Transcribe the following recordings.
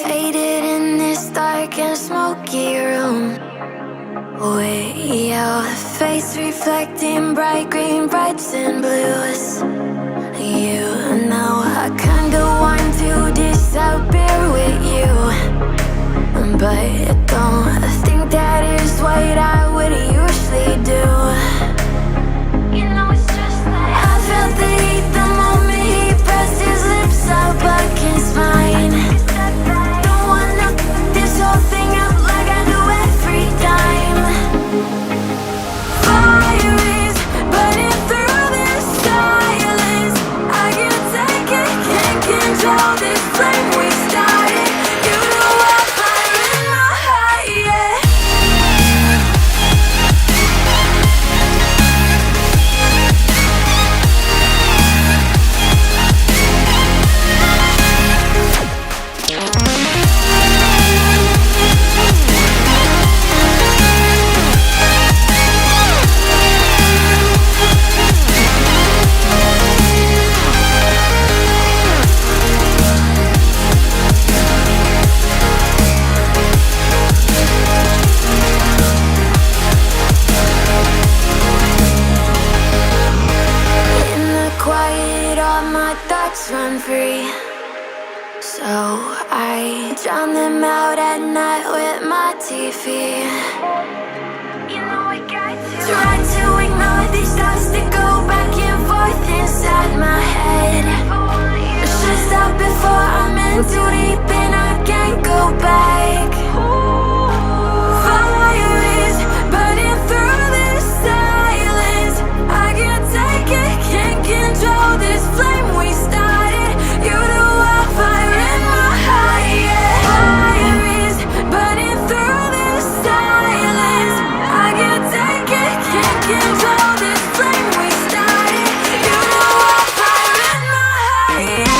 Faded in this dark and smoky room. Way out, face reflecting bright green, brights and blues. You know I can't go on to disappear with you, but don't think that is what I would usually do. You know it's just like I felt the heat the moment he pressed his lips up against mine. Don't wanna f this whole thing up like I do every time. Fire is burning through this silence. I can't take it, can't control this flame we started. You know I fire in my heart, yeah. Run free, so I drown them out at night with my TV. You know I got to try to ignore these thoughts that go back and forth inside my head. Should stop before I'm in too deep and I can't go back. Fire is burning through this silence. I can't take it, can't control this flame we started. You know I fire in my heart, yeah. Fire is burning through this silence. I can't take it, can't control this flame we started. You know I fire in my heart, yeah.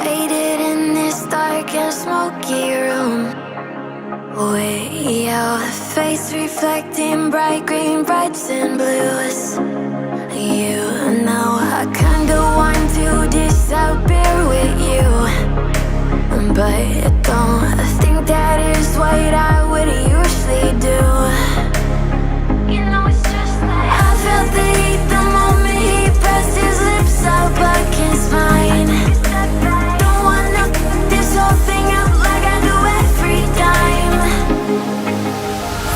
Faded in this dark and smoky room. Way out, face reflecting bright green, brights and blues. You know I can't go on to disappear with you, but don't think that is what I would usually do. You know it's just like I felt the heat the moment he pressed his lips up against mine. This whole thing up like I do every time.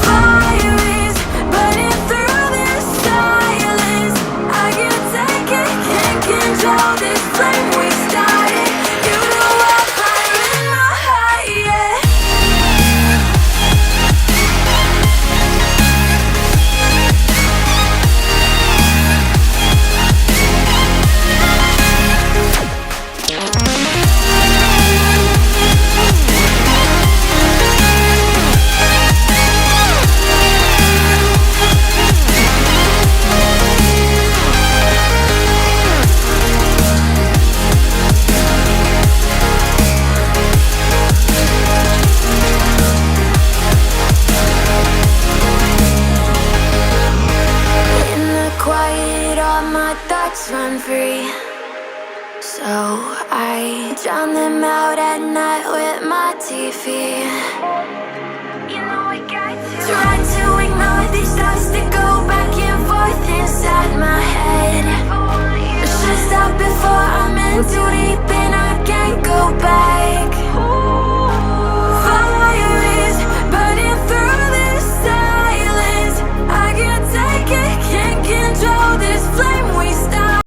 Fire is burning through this silence. I can't take it, can't control this flame we started. You know I fire in my heart, yeah. Run free, so I drown them out at night with my TV. You know I got to try to ignore these thoughts that go back and forth inside my head. Should stop before I'm in too deep.